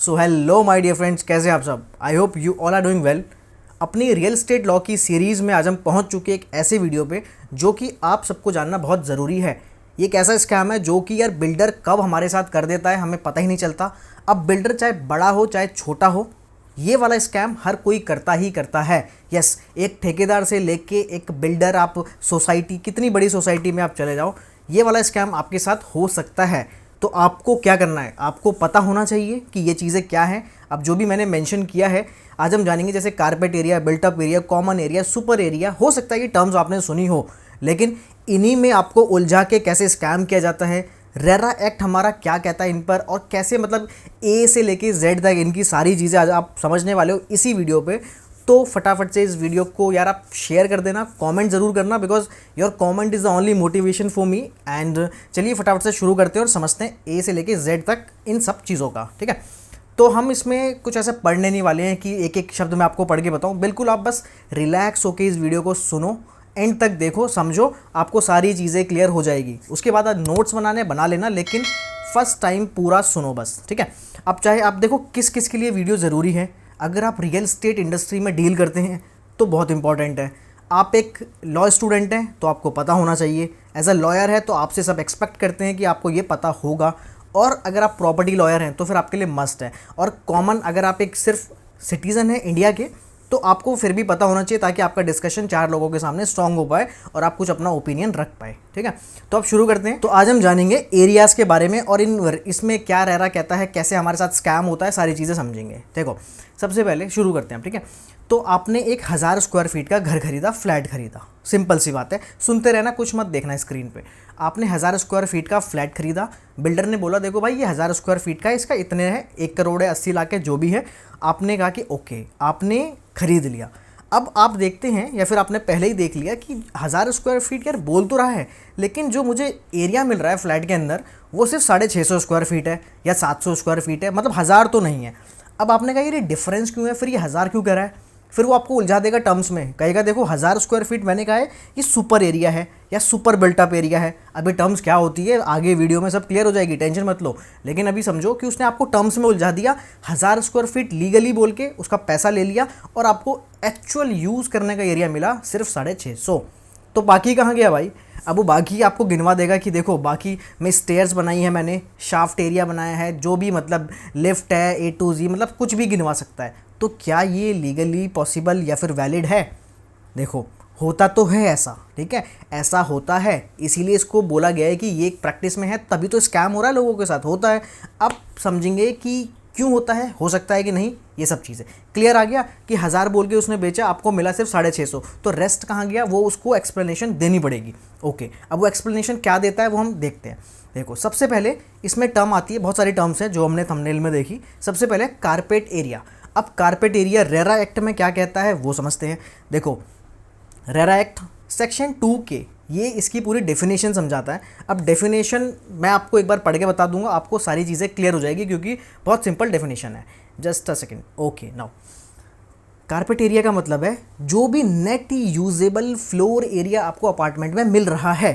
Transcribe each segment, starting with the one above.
So hello my dear friends, कैसे हैं आप सब। I hope you all are doing well. अपनी रियल एस्टेट लॉ की सीरीज़ में आज हम पहुंच चुके हैं एक ऐसे वीडियो पे जो कि आप सबको जानना बहुत ज़रूरी है। ये एक ऐसा स्कैम है जो कि यार बिल्डर कब हमारे साथ कर देता है हमें पता ही नहीं चलता। अब बिल्डर चाहे बड़ा हो चाहे छोटा हो, ये वाला स्कैम हर कोई करता ही करता है। यस, एक ठेकेदार से लेके एक बिल्डर, आप सोसाइटी, कितनी बड़ी सोसाइटी में आप चले जाओ, ये वाला स्कैम आपके साथ हो सकता है। तो आपको क्या करना है, आपको पता होना चाहिए कि ये चीज़ें क्या हैं। अब जो भी मैंने मेंशन किया है आज हम जानेंगे, जैसे carpet area, built up area, common area, super area. हो सकता है कि टर्म्स आपने सुनी हो, लेकिन इन्हीं में आपको उलझा के कैसे स्कैम किया जाता है, रेरा एक्ट हमारा क्या कहता है इन पर, और कैसे मतलब ए से लेके जेड तक इनकी सारी चीज़ें आज आप समझने वाले हो इसी वीडियो पे। तो फटाफट से इस वीडियो को यार आप शेयर कर देना, कमेंट ज़रूर करना, because your comment is the only motivation for me. And चलिए फटाफट से शुरू करते हैं और समझते हैं ए से लेके जेड तक इन सब चीज़ों का। ठीक है, तो हम इसमें कुछ ऐसे पढ़ने नहीं वाले हैं कि एक एक शब्द मैं आपको पढ़ के बताऊं। बिल्कुल आप बस रिलैक्स होके इस वीडियो को सुनो, एंड तक देखो, समझो, आपको सारी चीज़ें क्लियर हो जाएगी। उसके बाद आप नोट्स बना लेना, लेकिन फर्स्ट टाइम पूरा सुनो बस। ठीक है, अब चाहे आप देखो किस किस के लिए वीडियो ज़रूरी है। अगर आप रियल एस्टेट इंडस्ट्री में डील करते हैं तो बहुत इंपॉर्टेंट है। आप एक लॉ स्टूडेंट हैं तो आपको पता होना चाहिए। एज अ लॉयर है तो आपसे सब एक्सपेक्ट करते हैं कि आपको ये पता होगा। और अगर आप प्रॉपर्टी लॉयर हैं तो फिर आपके लिए मस्ट है। और कॉमन, अगर आप एक सिर्फ सिटीज़न हैं इंडिया के, तो आपको फिर भी पता होना चाहिए, ताकि आपका डिस्कशन 4 लोगों के सामने स्ट्रांग हो पाए और आप कुछ अपना ओपिनियन रख पाए। ठीक है, तो अब शुरू करते हैं। तो आज हम जानेंगे एरियाज़ के बारे में और इसमें क्या रेरा कहता है, कैसे हमारे साथ स्कैम होता है, सारी चीज़ें समझेंगे। देखो, सबसे पहले शुरू करते हैं। ठीक है, तो आपने एक 1000 स्क्वायर फीट का घर खरीदा, फ्लैट खरीदा। सिंपल सी बात है, सुनते रहना, कुछ मत देखना स्क्रीन पे। आपने 1000 स्क्वायर फीट का फ्लैट खरीदा। बिल्डर ने बोला देखो भाई ये 1000 स्क्वायर फीट का है, इसका इतने है, 1 करोड़ है, 80 लाख है, जो भी है। आपने कहा कि ओके, आपने खरीद लिया। अब आप देखते हैं, या फिर आपने पहले ही देख लिया कि 1000 स्क्वायर फीट यार बोल तो रहा है, लेकिन जो मुझे एरिया मिल रहा है फ्लैट के अंदर वो सिर्फ 650 स्क्वायर फीट है या 700 स्क्वायर फीट है, मतलब 1000 तो नहीं है। अब आपने कहा ये डिफरेंस क्यों है, फिर ये 1000 क्यों कह रहा है। फिर वो आपको उलझा देगा टर्म्स में, कहेगा देखो 1000 स्क्वायर फीट मैंने कहा है ये सुपर एरिया है या सुपर बिल्टअप एरिया है। अभी टर्म्स क्या होती है आगे वीडियो में सब क्लियर हो जाएगी, टेंशन मत लो। लेकिन अभी समझो कि उसने आपको टर्म्स में उलझा दिया। 1000 स्क्वायर फीट लीगली बोल के उसका पैसा ले लिया और आपको एक्चुअल यूज़ करने का एरिया मिला सिर्फ 650। तो बाकी कहाँ गया भाई। अब वो बाकी आपको गिनवा देगा कि देखो बाकी में स्टेयर्स बनाई है मैंने, शाफ्ट एरिया बनाया है, जो भी मतलब लिफ्ट है, A to Z, मतलब कुछ भी गिनवा सकता है। तो क्या ये लीगली पॉसिबल या फिर वैलिड है। देखो, होता तो है ऐसा, ठीक है, ऐसा होता है, इसीलिए इसको बोला गया है कि ये एक प्रैक्टिस में है, तभी तो स्कैम हो रहा है, लोगों के साथ होता है। अब समझेंगे कि क्यों होता है, हो सकता है कि नहीं, ये सब चीज़ें क्लियर आ गया कि 1000 बोल के उसने बेचा, आपको मिला सिर्फ 650, तो रेस्ट कहाँ गया, वो उसको एक्सप्लेनेशन देनी पड़ेगी। ओके, अब वो एक्सप्लेनेशन क्या देता है वो हम देखते हैं। देखो, सबसे पहले इसमें टर्म आती है, बहुत सारी टर्म्स हैं जो हमने थंबनेल में देखी। सबसे पहले कारपेट एरिया। अब कारपेट एरिया रेरा एक्ट में क्या कहता है वो समझते हैं। देखो, रेरा एक्ट सेक्शन 2 के ये इसकी पूरी डेफिनेशन समझाता है। अब डेफिनेशन मैं आपको एक बार पढ़ के बता दूंगा, आपको सारी चीज़ें क्लियर हो जाएगी, क्योंकि बहुत सिंपल डेफिनेशन है। Just a second. Okay, now carpet area का मतलब है जो भी नेट यूजेबल फ्लोर एरिया आपको अपार्टमेंट में मिल रहा है,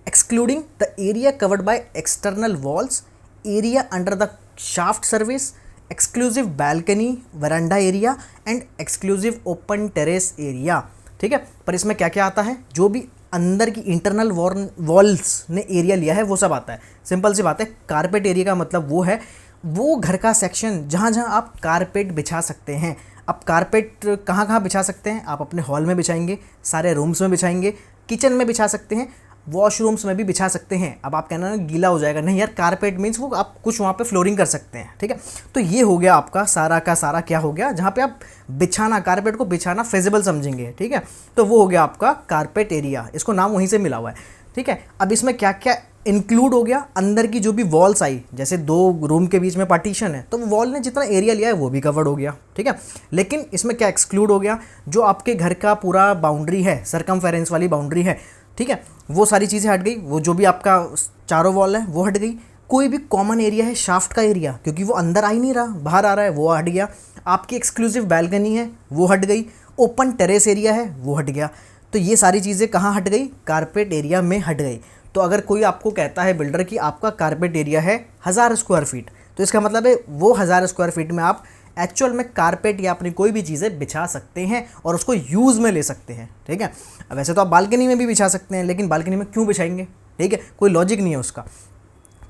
excluding the area covered by external walls, area under the shaft service, exclusive balcony veranda area and exclusive open terrace area. ठीक है, पर इसमें क्या क्या आता है, जो भी अंदर की इंटरनल वॉल्स ने एरिया लिया है वो सब आता है। सिंपल सी बात है, कारपेट एरिया का मतलब वो है वो घर का सेक्शन जहाँ जहाँ आप कारपेट बिछा सकते हैं। अब कारपेट कहाँ कहाँ बिछा सकते हैं, आप अपने हॉल में बिछाएंगे, सारे रूम्स में बिछाएंगे, किचन में बिछा सकते हैं, वॉशरूम्स में भी बिछा सकते हैं। अब आप कहना ना गीला हो जाएगा, नहीं यार, कारपेट मीन्स वो आप कुछ वहाँ पे फ्लोरिंग कर सकते हैं। ठीक है, तो ये हो गया आपका सारा का सारा क्या हो गया, जहाँ पे आप बिछाना, कारपेट को बिछाना फिजिबल समझेंगे। ठीक है, तो वो हो गया आपका कारपेट एरिया, इसको नाम वहीं से मिला हुआ है। ठीक है, अब इसमें क्या क्या इंक्लूड हो गया, अंदर की जो भी वॉल्स आई, जैसे 2 रूम के बीच में पार्टीशन है तो वॉल ने जितना एरिया लिया है वो भी कवर्ड हो गया। ठीक है, लेकिन इसमें क्या एक्सक्लूड हो गया, जो आपके घर का पूरा बाउंड्री है, सरकमफेरेंस वाली बाउंड्री है, ठीक है, वो सारी चीज़ें हट गई। वो जो भी आपका चारों वॉल है वो हट गई। कोई भी कॉमन एरिया है, शाफ्ट का एरिया, क्योंकि वो अंदर आ ही नहीं रहा, बाहर आ रहा है, वो हट गया। आपकी एक्सक्लूसिव बैल्कनी है वो हट गई। ओपन टेरेस एरिया है वो हट गया। तो ये सारी चीज़ें कहाँ हट गई, कारपेट एरिया में हट गई। तो अगर कोई आपको कहता है बिल्डर कि आपका कारपेट एरिया है 1000 स्क्वायर फीट, तो इसका मतलब है वो 1000 स्क्वायर फीट में आप एक्चुअल में कारपेट या अपनी कोई भी चीज़ें बिछा सकते हैं और उसको यूज़ में ले सकते हैं, ठीक है। अब वैसे तो आप बालकनी में भी बिछा सकते हैं, लेकिन बालकनी में क्यों बिछाएंगे, ठीक है, कोई लॉजिक नहीं है उसका।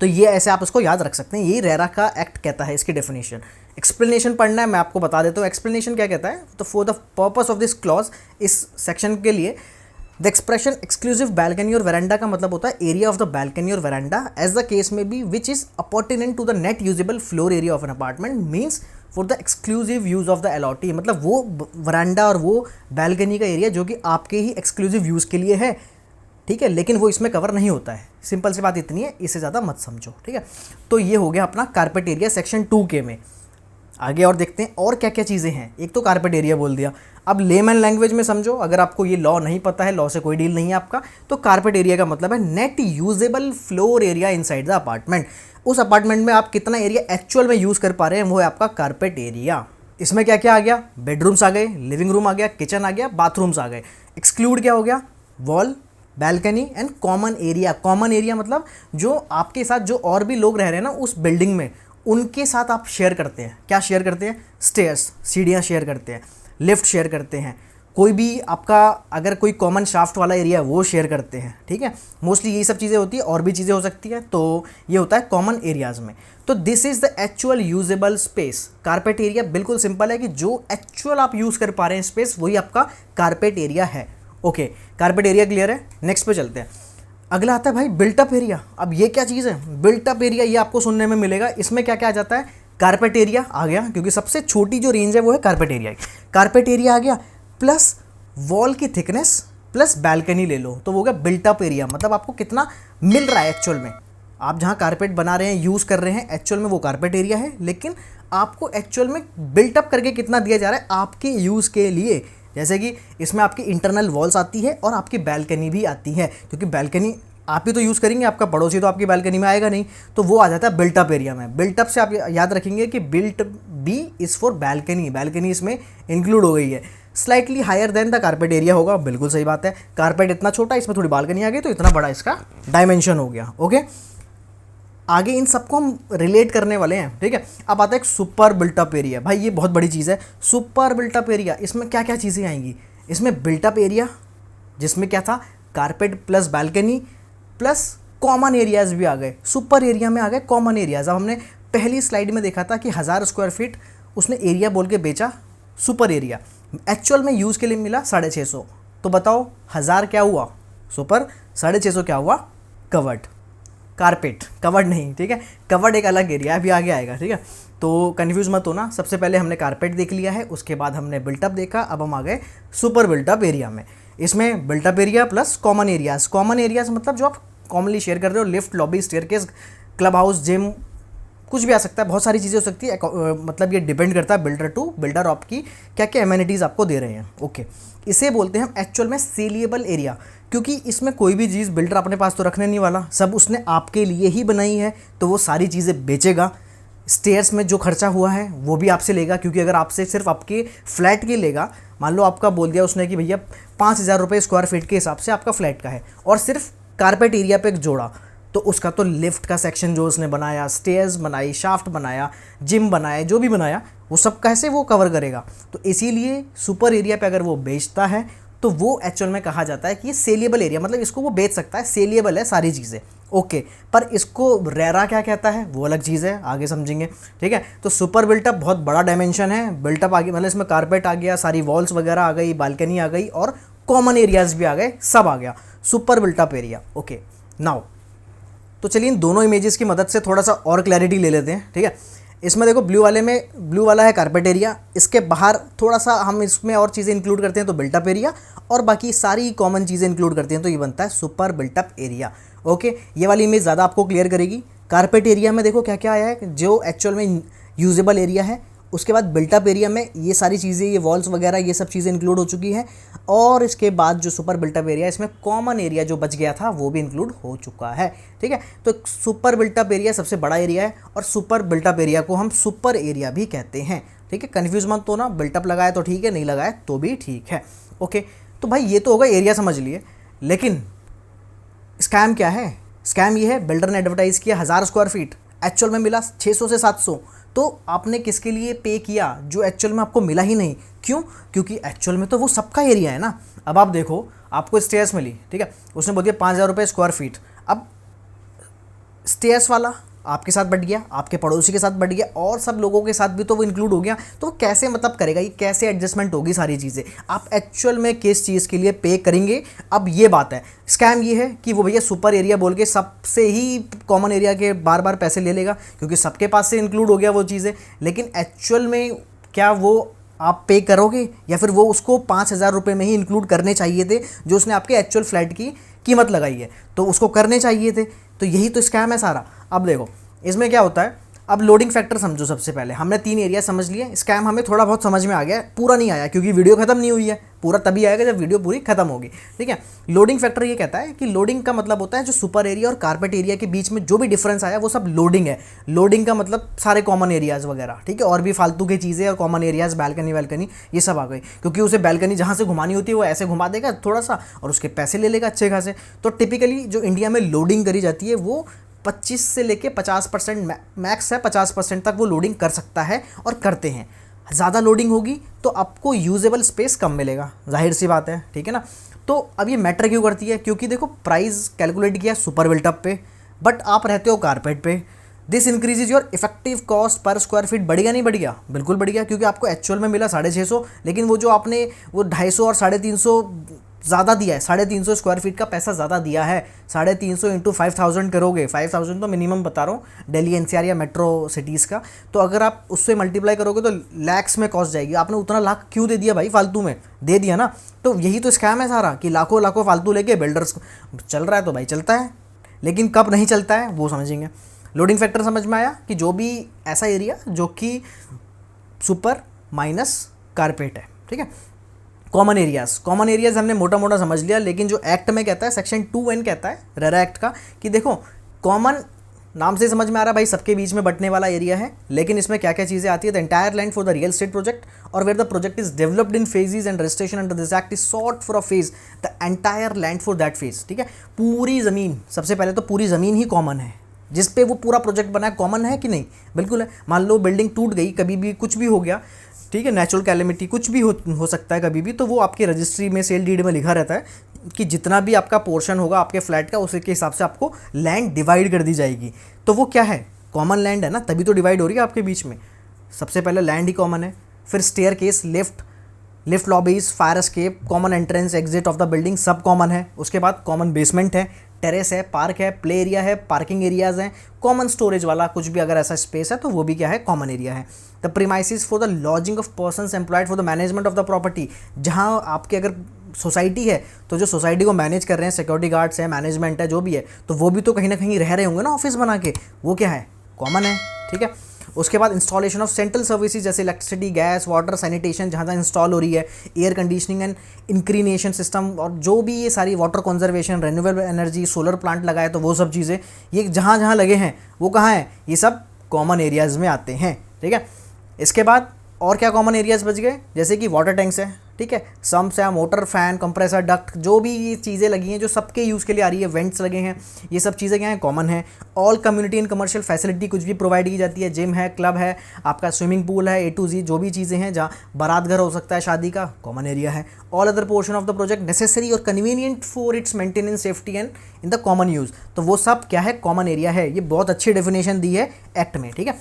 तो ये ऐसे आप उसको याद रख सकते हैं, यही रेरा का एक्ट कहता है, इसकी डेफिनेशन। एक्सप्लेनेशन पढ़ना है, मैं आपको बता देता हूँ एक्सप्लेनेशन क्या कहता है। तो for the purpose of this clause, इस सेक्शन के लिए, द एक्सप्रेशन एक्सक्लूसिव बैल्कनी और वेरांडा का मतलब होता है एरिया ऑफ द बैल्कनी और वेरांडा एज द केस में be which is appurtenant to the net usable floor area of an apartment means for the exclusive use of the allottee, मतलब वो वरांडा और वो बैल्कनी का एरिया जो कि आपके ही एक्सक्लूसिव यूज़ के लिए है, ठीक है, लेकिन वो इसमें कवर नहीं होता है। सिंपल सी बात इतनी है, इससे ज़्यादा मत समझो, ठीक है। तो ये हो गया अपना कारपेट एरिया सेक्शन 2 में। आगे और देखते हैं और क्या क्या चीज़ें हैं। एक तो कारपेट एरिया बोल दिया, अब लेमन लैंग्वेज में समझो, अगर आपको ये लॉ नहीं पता है, लॉ से कोई डील नहीं है आपका, तो कारपेट एरिया का मतलब है net usable floor area inside the apartment. उस अपार्टमेंट में आप कितना एरिया एक्चुअल में यूज़ कर पा रहे हैं, वो है आपका कारपेट एरिया। इसमें क्या क्या आ गया, बेडरूम्स आ गए, लिविंग रूम आ गया, किचन आ गया, बाथरूम्स आ गए। एक्सक्लूड क्या हो गया, wall, balcony and common area. Common area मतलब जो आपके साथ जो और भी लोग रह रहे हैं ना उस बिल्डिंग में, उनके साथ आप शेयर करते हैं। क्या शेयर करते हैं, स्टेयर्स, सीढ़ियाँ शेयर करते हैं, लिफ्ट शेयर करते हैं, कोई भी आपका अगर कोई कॉमन शाफ्ट वाला एरिया है वो शेयर करते हैं, ठीक है। मोस्टली यही सब चीज़ें होती है, और भी चीज़ें हो सकती हैं, तो ये होता है कॉमन एरियाज़ में। तो this is the actual usable space. Carpet area बिल्कुल सिंपल है कि जो एक्चुअल आप यूज़ कर पा रहे हैं स्पेस, वही आपका कारपेट एरिया है। ओके, कारपेट एरिया क्लियर है। नेक्स्ट पे चलते हैं। अगला आता है भाई बिल्टअप एरिया। अब ये क्या चीज़ है, बिल्टअप एरिया, ये आपको सुनने में मिलेगा। इसमें क्या क्या आ जाता है, कारपेट एरिया आ गया, क्योंकि सबसे छोटी जो रेंज है वो है कारपेट एरिया की। कारपेट एरिया आ गया प्लस वॉल की थिकनेस प्लस बैल्कनी ले लो, तो वो हो गया बिल्टअप एरिया। मतलब आपको कितना मिल रहा है एक्चुअल में, आप जहाँ कारपेट बना रहे हैं, यूज़ कर रहे हैं, एक्चुअल में वो कारपेट एरिया है, लेकिन आपको एक्चुअल में बिल्टअप करके कितना दिया जा रहा है आपके यूज़ के लिए। जैसे कि इसमें आपकी इंटरनल वॉल्स आती है और आपकी बैल्कनी भी आती है, क्योंकि बैल्कनी आप ही तो यूज़ करेंगे, आपका पड़ोसी तो आपकी बैल्कनी में आएगा नहीं, तो वो आ जाता है बिल्टअप एरिया में। बिल्टअप से आप याद रखेंगे कि built B is for balcony, balcony इसमें इंक्लूड हो गई है। Slightly higher than the carpet area होगा, बिल्कुल सही बात है। कारपेट इतना छोटा, इसमें थोड़ी बालकनी आ गई, तो इतना बड़ा इसका डायमेंशन हो गया। ओके, आगे इन सबको हम रिलेट करने वाले हैं, ठीक है। अब आता है एक सुपर बिल्टअप एरिया। भाई ये बहुत बड़ी चीज़ है, सुपर बिल्टअप एरिया। इसमें क्या क्या चीज़ें आएंगी, इसमें बिल्टअप एरिया जिसमें क्या था, carpet plus balcony plus common areas भी आ गए। सुपर एरिया में आ गए कॉमन एरियाज़। अब हमने पहली स्लाइड में देखा था कि 1000 स्क्वायर फीट उसने एरिया बोल के बेचा, सुपर एरिया। एक्चुअल में यूज़ के लिए मिला 650। तो बताओ 1000 क्या हुआ सुपर, 650 क्या हुआ कवर्ड। कारपेट कवर्ड नहीं, ठीक है, कवर्ड एक अलग एरिया अभी आगे आएगा, ठीक है। तो कन्फ्यूज़ मत होना। सबसे पहले हमने कारपेट देख लिया है, उसके बाद हमने बिल्टअप देखा, अब हम आ गए सुपर बिल्टअप एरिया में। इसमें built up area plus common areas. Common areas मतलब जो आप कॉमनली शेयर कर रहे हो, lift, lobby, staircase, club house, gym, कुछ भी आ सकता है, बहुत सारी चीज़ें हो सकती है। मतलब ये डिपेंड करता है बिल्डर टू बिल्डर आपकी क्या क्या एमेनिटीज़ आपको दे रहे हैं। ओके, इसे बोलते हैं हम एक्चुअल में सेलिएबल एरिया, क्योंकि इसमें कोई भी चीज़ बिल्डर अपने पास तो रखने नहीं वाला, सब उसने आपके लिए ही बनाई है, तो वो सारी चीज़ें बेचेगा। स्टेयर्स में जो खर्चा हुआ है वो भी आपसे लेगा, क्योंकि अगर आपसे सिर्फ आपके फ्लैट के लेगा, मान लो आपका बोल दिया उसने कि भैया 5000 रुपये स्क्वायर फीट के हिसाब से आपका फ्लैट का है, और सिर्फ कारपेट एरिया पे जोड़ा, तो उसका तो लिफ्ट का सेक्शन जो उसने बनाया, स्टेयर्स बनाई, शाफ्ट बनाया, जिम बनाया, जो भी बनाया, वो सब कैसे वो कवर करेगा। तो इसीलिए सुपर एरिया पे अगर वो बेचता है तो वो एक्चुअल में कहा जाता है कि ये सेलिएबल एरिया, मतलब इसको वो बेच सकता है, सेलिएबल है सारी चीज़ें। ओके, पर इसको रेरा क्या कहता है वो अलग चीज़ है, आगे समझेंगे, ठीक है। तो सुपर बिल्टअप बहुत बड़ा डायमेंशन है। बिल्टअप आ गया मतलब इसमें कारपेट आ गया, सारी वॉल्स वगैरह आ गई, बालकनी आ गई, और कॉमन एरियाज़ भी आ गए, सब आ गया super built up area. Okay, now तो चलिए इन दोनों इमेजेस की मदद से थोड़ा सा और क्लैरिटी ले लेते हैं, ठीक है। इसमें देखो ब्लू वाले में, ब्लू वाला है कारपेट एरिया, इसके बाहर थोड़ा सा हम इसमें और चीज़ें इंक्लूड करते हैं तो बिल्टअप एरिया, और बाकी सारी कॉमन चीज़ें इंक्लूड करते हैं तो ये बनता है सुपर बिल्टअप एरिया। ओके, ये वाली इमेज ज़्यादा आपको क्लियर करेगी। कारपेट एरिया में देखो क्या क्या आया है, जो एक्चुअल में यूजेबल एरिया है। उसके बाद बिल्टअप एरिया में ये सारी चीज़ें, ये वॉल्स वगैरह, ये सब चीज़ें इंक्लूड हो चुकी हैं। और इसके बाद जो सुपर बिल्टअप एरिया, इसमें कॉमन एरिया जो बच गया था वो भी इंक्लूड हो चुका है, ठीक है। तो सुपर बिल्टअप एरिया सबसे बड़ा एरिया है, और सुपर बिल्टअप एरिया को हम सुपर एरिया भी कहते हैं, ठीक है। कन्फ्यूज मत हो ना, बिल्टअप लगाए तो ठीक है, नहीं लगाए तो भी ठीक है। ओके, तो भाई ये तो होगा एरिया समझ लिए, लेकिन स्कैम क्या है। स्कैम ये है, बिल्डर ने एडवर्टाइज़ किया 1000 स्क्वायर फीट, एक्चुअल में मिला 600 से 700, तो आपने किसके लिए पे किया जो एक्चुअल में आपको मिला ही नहीं। क्यों? क्योंकि एक्चुअल में तो वो सबका एरिया है ना। अब आप देखो, आपको स्टेयर्स मिली, ठीक है, उसने बोल दिया 5,000 रुपये स्क्वायर फीट। अब स्टेयर्स वाला आपके साथ बढ़ गया, आपके पड़ोसी के साथ बढ़ गया, और सब लोगों के साथ भी तो वो इंक्लूड हो गया। तो वो कैसे मतलब करेगा, ये कैसे एडजस्टमेंट होगी सारी चीज़ें, आप एक्चुअल में किस चीज़ के लिए पे करेंगे। अब ये बात है, स्कैम ये है कि वो भैया सुपर एरिया बोल के सबसे ही कॉमन एरिया के बार बार पैसे ले लेगा, क्योंकि सबके पास से इंक्लूड हो गया वो चीज़ें। लेकिन एक्चुअल में क्या वो आप पे करोगे, या फिर वो उसको 5,000 रुपये में ही इंक्लूड करने चाहिए थे जो उसने आपके एक्चुअल फ्लैट की कीमत लगाई है, तो उसको करने चाहिए थे। तो यही तो स्कैम है सारा। अब देखो इसमें क्या होता है, अब लोडिंग फैक्टर समझो। सबसे पहले हमने 3 एरिया समझ लिए, स्कैम हमें थोड़ा बहुत समझ में आ गया, पूरा नहीं आया क्योंकि वीडियो खत्म नहीं हुई है। पूरा तभी आएगा जब वीडियो पूरी खत्म होगी, ठीक है। लोडिंग फैक्टर ये कहता है कि लोडिंग का मतलब होता है जो सुपर एरिया और कारपेट एरिया के बीच में जो भी डिफरेंस आया वो सब लोडिंग है। लोडिंग का मतलब सारे कॉमन एरियाज़ वगैरह, ठीक है, और भी फालतू की चीज़ें और कॉमन एरियाज़, बैल्कनी वैल्कनी ये सब आ गई, क्योंकि उसे बैल्कनी जहाँ से घुमानी होती है वो ऐसे घुमा देगा थोड़ा सा और उसके पैसे ले लेगा अच्छे खासे। तो टिपिकली जो इंडिया में लोडिंग करी जाती है वो 25 से लेके 50% मैक्स है, 50% तक वो लोडिंग कर सकता है और करते हैं। ज़्यादा लोडिंग होगी तो आपको यूजेबल स्पेस कम मिलेगा, जाहिर सी बात है, ठीक है ना। तो अब ये मैटर क्यों करती है, क्योंकि देखो प्राइस कैलकुलेट किया सुपर बिल्टअप पे, बट आप रहते हो कारपेट पे। This increases your effective cost per square feet. बढ़ेगा नहीं बढ़ गया? बिल्कुल बढ़ गया, क्योंकि आपको एक्चुअल में मिला 650, लेकिन वो जो आपने वो 250 और 350 ज़्यादा दिया है, 350 स्क्वायर फीट का पैसा ज़्यादा दिया है। 350 इंटू 5,000 करोगे, 5,000 तो मिनिमम बता रहा हूँ दिल्ली एनसीआर या मेट्रो सिटीज़ का, तो अगर आप उससे मल्टीप्लाई करोगे तो लैक्स में कॉस्ट जाएगी। आपने उतना लाख क्यों दे दिया भाई, फालतू में दे दिया ना। तो यही तो स्कैम है सारा, कि लाखों लाखों फालतू लेके बिल्डर्स चल रहा है तो भाई चलता है, लेकिन कब नहीं चलता है वो समझेंगे। लोडिंग फैक्टर समझ में आया कि जो भी ऐसा एरिया जो कि सुपर माइनस कारपेट है, ठीक है। कॉमन एरियाज़ हमने मोटा मोटा समझ लिया, लेकिन जो एक्ट में कहता है सेक्शन 2N कहता है रेरा एक्ट का कि देखो कॉमन नाम से समझ में आ रहा है भाई सबके बीच में बंटने वाला एरिया है, लेकिन इसमें क्या क्या चीज़ें आती है। The entire land for the real estate project और where the project is developed in phases and registration under this act is sought for a phase the entire land for that phase, ठीक है। पूरी ज़मीन, सबसे पहले तो पूरी ज़मीन ही कॉमन है जिस पे वो पूरा प्रोजेक्ट बना है, कॉमन है कि नहीं? बिल्कुल है। मान लो बिल्डिंग टूट गई, कभी भी कुछ भी हो गया, ठीक है, नेचुरल कैलेमिटी कुछ भी हो सकता है कभी भी, तो वो आपकी रजिस्ट्री में सेल डीड में लिखा रहता है कि जितना भी आपका पोर्शन होगा आपके फ्लैट का उसी के हिसाब से आपको लैंड डिवाइड कर दी जाएगी। तो वो क्या है, कॉमन लैंड है ना, तभी तो डिवाइड हो रही है आपके बीच में। सबसे पहले लैंड ही कॉमन है, फिर staircase, lift lobbies, fire escape, common entrance exit of the building सब कॉमन है। उसके बाद कॉमन बेसमेंट है, टेरेस है, पार्क है, प्ले एरिया है, पार्किंग एरियाज़ हैं, कॉमन स्टोरेज वाला कुछ भी अगर ऐसा स्पेस है तो वो भी क्या है, कॉमन एरिया है। The premises for the lodging of persons employed for the management of the property, जहाँ आपके अगर सोसाइटी है तो जो सोसाइटी को मैनेज कर रहे हैं, सिक्योरिटी गार्ड्स है, मैनेजमेंट है, जो भी है, तो वो भी तो कहीं ना कहीं रह रहे होंगे ना ऑफिस बना के, वो क्या है, कॉमन है, ठीक है। उसके बाद इंस्टॉलेशन ऑफ सेंट्रल सर्विसेज जैसे इलेक्ट्रिसिटी, गैस, वाटर, सैनिटेशन जहाँ जहाँ इंस्टॉल हो रही है, एयर कंडीशनिंग एंड इंक्रीनेशन सिस्टम, और जो भी ये सारी water conservation, renewable energy, solar plant लगाए तो वो सब चीज़ें ये जहाँ जहाँ लगे हैं वो कहाँ हैं, ये सब कॉमन एरियाज़ में आते हैं, ठीक है। इसके बाद और क्या कॉमन एरियाज़ बच गए, जैसे कि वाटर टैंक्स है, ठीक है, सम्स है, मोटर, फैन, कंप्रेसर, डक्ट, जो भी ये चीज़ें लगी हैं जो सबके यूज़ के लिए आ रही है, वेंट्स लगे हैं, ये सब चीज़ें क्या हैं, कॉमन है। All community and commercial facility कुछ भी प्रोवाइड की जाती है, जिम है, क्लब है, आपका स्विमिंग पूल है, A to Z जो भी चीज़ें हैं, जहाँ बारात घर हो सकता है शादी का, कॉमन एरिया है। All other portion of the project necessary और convenient for its maintenance, safety and in the common use, तो वो सब क्या है, कॉमन एरिया है। ये बहुत अच्छी डेफिनेशन दी है एक्ट में, ठीक है।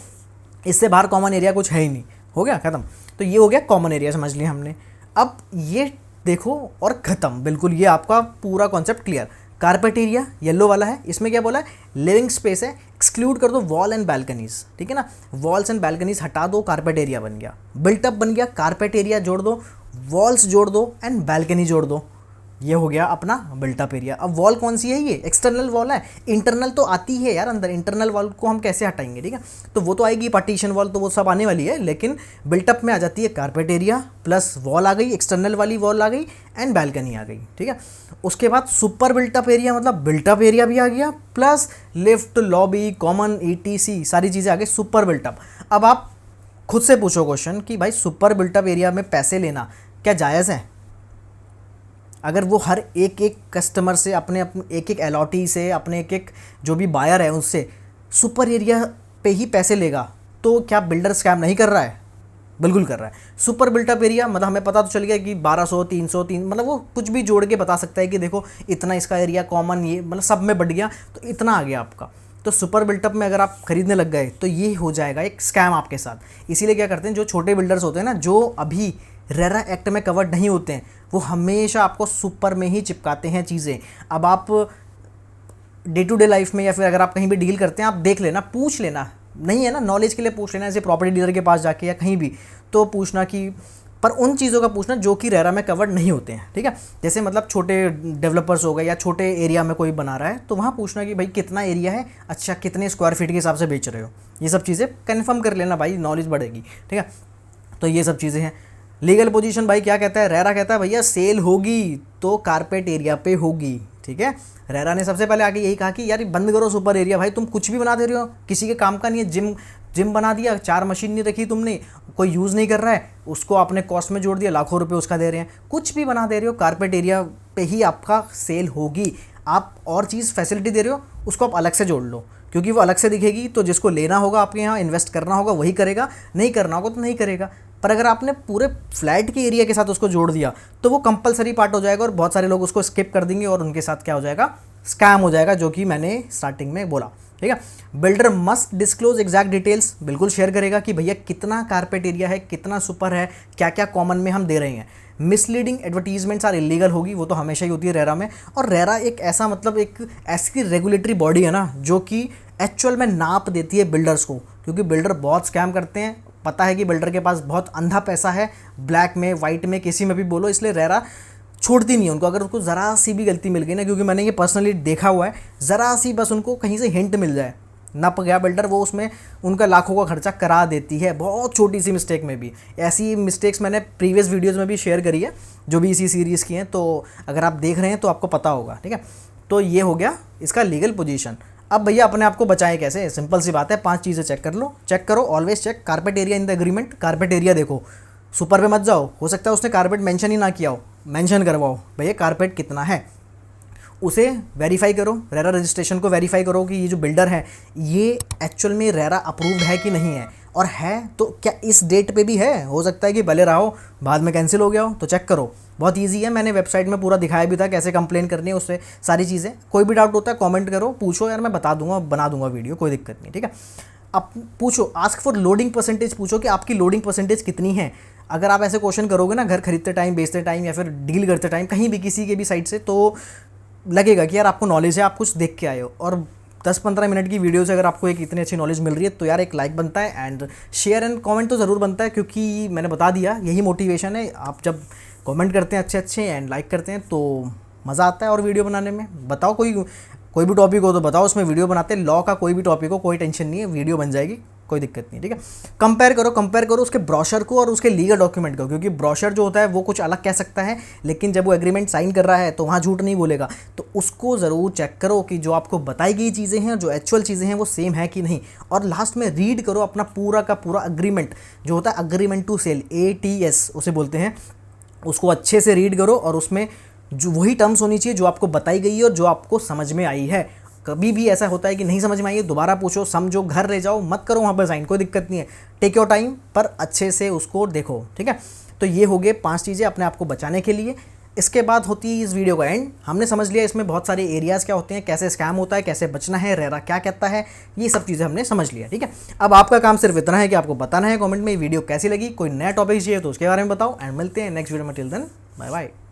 इससे बाहर कॉमन एरिया कुछ है ही नहीं, हो गया खत्म। तो ये हो गया कॉमन एरिया, समझ लिया हमने। अब ये देखो और ख़त्म, बिल्कुल ये आपका पूरा concept clear. Carpet area yellow वाला है, इसमें क्या बोला है, लिविंग स्पेस है, एक्सक्लूड कर दो वॉल एंड बैल्कनीज, ठीक है ना, वॉल्स एंड बैल्कनीज हटा दो, कारपेट एरिया बन गया। बिल्टअप बन गया, कारपेट एरिया जोड़ दो, वॉल्स जोड़ दो एंड बैल्कनी जोड़ दो, ये हो गया अपना बिल्टअप एरिया। अब वॉल कौन सी है, ये एक्सटर्नल वॉल है, इंटरनल तो आती है यार अंदर, इंटरनल वॉल को हम कैसे हटाएंगे, ठीक है, तो वो तो आएगी पार्टीशन वॉल, तो वो सब आने वाली है, लेकिन बिल्टअप में आ जाती है कारपेट एरिया प्लस वॉल आ गई, एक्सटर्नल वाली वॉल आ गई एंड बैल्कनी आ गई, ठीक है। उसके बाद सुपर बिल्टअप एरिया, मतलब बिल्टअप एरिया भी आ गया plus lift, lobby, common, ETC सारी चीज़ें आ गई, सुपर बिल्टअप। अब आप खुद से पूछो क्वेश्चन कि भाई सुपर बिल्टअप एरिया में पैसे लेना क्या जायज़ है? अगर वो हर एक एक कस्टमर से, अपने एक एक अलॉटी से, अपने एक एक जो भी बायर है उससे सुपर एरिया पे ही पैसे लेगा, तो क्या बिल्डर स्कैम नहीं कर रहा है? बिल्कुल कर रहा है। सुपर बिल्टअप एरिया मतलब हमें पता तो चल गया कि 1200 303 मतलब वो कुछ भी जोड़ के बता सकता है कि देखो इतना इसका एरिया कॉमन, ये मतलब सब में बढ़ गया तो इतना आ गया आपका। तो सुपर बिल्टअप में अगर आप खरीदने लग गए तो ये हो जाएगा एक स्कैम आपके साथ। इसीलिए क्या करते हैं, जो छोटे बिल्डर्स होते हैं ना, जो अभी रेरा एक्ट में कवर्ड नहीं होते हैं, वो हमेशा आपको सुपर में ही चिपकाते हैं चीज़ें। अब आप डे टू डे लाइफ में या फिर अगर आप कहीं भी डील करते हैं, आप देख लेना, पूछ लेना, नहीं है ना नॉलेज के लिए पूछ लेना, जैसे प्रॉपर्टी डीलर के पास जाके या कहीं भी तो पूछना कि, पर उन चीज़ों का पूछना जो कि रेरा में कवर्ड नहीं होते हैं, ठीक है। जैसे मतलब छोटे डेवलपर्स हो गए या छोटे एरिया में कोई बना रहा है, तो वहाँ पूछना कि भाई कितना एरिया है, अच्छा कितने स्क्वायर फीट के हिसाब से बेच रहे हो, ये सब चीज़ें कन्फर्म कर लेना भाई, नॉलेज बढ़ेगी, ठीक है। तो ये सब चीज़ें हैं। लीगल पोजीशन भाई क्या कहता है, रेरा कहता है भैया सेल होगी तो कारपेट एरिया पे होगी, ठीक है। रेरा ने सबसे पहले आके यही कहा कि यार बंद करो सुपर एरिया, भाई तुम कुछ भी बना दे रहे हो, किसी के काम का नहीं है। जिम बना दिया, 4 मशीन नहीं रखी तुमने, कोई यूज़ नहीं कर रहा है, उसको आपने कॉस्ट में जोड़ दिया, लाखों रुपए उसका दे रहे हैं, कुछ भी बना दे रहे हो, कारपेट एरिया पे ही आपका सेल होगी। आप और चीज़ फैसिलिटी दे रहे हो, उसको आप अलग से जोड़ लो, क्योंकि वो अलग से दिखेगी, तो जिसको लेना होगा आपके यहाँ इन्वेस्ट करना होगा वही करेगा, नहीं करना होगा तो नहीं करेगा। पर अगर आपने पूरे फ्लैट के एरिया के साथ उसको जोड़ दिया तो वो कंपलसरी पार्ट हो जाएगा और बहुत सारे लोग उसको स्किप कर देंगे और उनके साथ क्या हो जाएगा, स्कैम हो जाएगा, जो कि मैंने स्टार्टिंग में बोला, ठीक है। Builder must disclose exact details, बिल्कुल शेयर करेगा कि भैया कितना कारपेट एरिया है, कितना सुपर है, क्या क्या कॉमन में हम दे रहे हैं। मिसलीडिंग एडवर्टीजमेंट्स आर इलीगल होगी, वो तो हमेशा ही होती है रेरा में। और रेरा एक ऐसा मतलब एक ऐसी रेगुलेटरी बॉडी है ना, जो कि एक्चुअल में नाप देती है बिल्डर्स को, क्योंकि बिल्डर बहुत स्कैम करते हैं, पता है कि बिल्डर के पास बहुत अंधा पैसा है, ब्लैक में वाइट में किसी में भी बोलो, इसलिए रेरा छोड़ती नहीं है उनको। अगर उसको ज़रा सी भी गलती मिल गई ना, क्योंकि मैंने ये पर्सनली देखा हुआ है, ज़रा सी बस उनको कहीं से हिंट मिल जाए, नप गया बिल्डर, वो उसमें उनका लाखों का खर्चा करा देती है, बहुत छोटी सी मिस्टेक में भी। ऐसी मिस्टेक्स मैंने प्रीवियस वीडियोज़ में भी शेयर करी है, जो भी इसी सीरीज़ की हैं, तो अगर आप देख रहे हैं तो आपको पता होगा, ठीक है। तो ये हो गया इसका लीगल पोजीशन। अब भैया अपने आप को बचाएं कैसे, सिंपल सी बात है, 5 चीज़ें चेक कर लो, चेक करो, always check carpet area in the agreement. Carpet area देखो, सुपर पे मत जाओ, हो सकता है उसने कारपेट मेंशन ही ना किया हो, मेंशन करवाओ भैया कारपेट कितना है, उसे वेरीफाई करो, रेरा रजिस्ट्रेशन को वेरीफाई करो कि ये जो बिल्डर है ये एक्चुअल में रेरा अप्रूव्ड है कि नहीं है, और है तो क्या इस डेट पे भी है, हो सकता है कि भले रहा हो बाद में कैंसिल हो गया हो, तो चेक करो। बहुत इजी है, मैंने वेबसाइट में पूरा दिखाया भी था कैसे कंप्लेन करनी है, उससे सारी चीज़ें। कोई भी डाउट होता है कमेंट करो, पूछो यार, मैं बता दूंगा, बना दूंगा वीडियो, कोई दिक्कत नहीं, ठीक है। अब पूछो, आस्क फॉर लोडिंग परसेंटेज, पूछो कि आपकी लोडिंग परसेंटेज कितनी है। अगर आप ऐसे क्वेश्चन करोगे ना घर खरीदते टाइम, बेचते टाइम, या फिर डील करते टाइम, कहीं भी किसी के भी साइड से, तो लगेगा कि यार आपको नॉलेज है, आप कुछ देख के आए हो। और 10-15 मिनट की वीडियो से अगर आपको एक इतनी अच्छी नॉलेज मिल रही है, तो यार एक लाइक बनता है, एंड शेयर एंड कमेंट तो ज़रूर बनता है, क्योंकि मैंने बता दिया यही मोटिवेशन है। आप जब कमेंट करते हैं अच्छे अच्छे एंड लाइक करते हैं तो मज़ा आता है और वीडियो बनाने में। बताओ कोई भी टॉपिक हो तो बताओ, उसमें वीडियो बनाते हैं। लॉ का कोई भी टॉपिक हो, कोई टेंशन नहीं है, वीडियो बन जाएगी, कोई दिक्कत नहीं, ठीक है। कंपेयर करो उसके ब्रोशर को और उसके लीगल डॉक्यूमेंट को, क्योंकि ब्रोशर जो होता है वो कुछ अलग कह सकता है, लेकिन जब वो एग्रीमेंट साइन कर रहा है तो वहाँ झूठ नहीं बोलेगा। तो उसको ज़रूर चेक करो कि जो आपको बताई गई चीज़ें हैं, जो एक्चुअल चीज़ें हैं, वो सेम है कि नहीं। और लास्ट में रीड करो अपना पूरा का पूरा अग्रीमेंट, जो होता है अग्रीमेंट टू सेल, ATS उसे बोलते हैं, उसको अच्छे से रीड करो, और उसमें जो वही टर्म्स होनी चाहिए जो आपको बताई गई है और जो आपको समझ में आई है। कभी भी ऐसा होता है कि नहीं समझ में आई है, दोबारा पूछो, समझो, घर ले जाओ, मत करो वहाँ पर साइन, कोई दिक्कत नहीं है, टेक योर टाइम, पर अच्छे से उसको देखो, ठीक है। तो ये हो गए 5 चीज़ें अपने आप को बचाने के लिए। इसके बाद होती है इस वीडियो का एंड। हमने समझ लिया इसमें बहुत सारे एरियाज़ क्या होते हैं, कैसे स्कैम होता है, कैसे बचना है, रेरा क्या कहता है, ये सब चीज़ें हमने समझ लिया, ठीक है। अब आपका काम सिर्फ इतना है कि आपको बताना है कमेंट में वीडियो कैसी लगी, कोई नया टॉपिक चाहिए तो उसके बारे में बताओ, एंड मिलते हैं नेक्स्ट वीडियो में। Till then bye bye.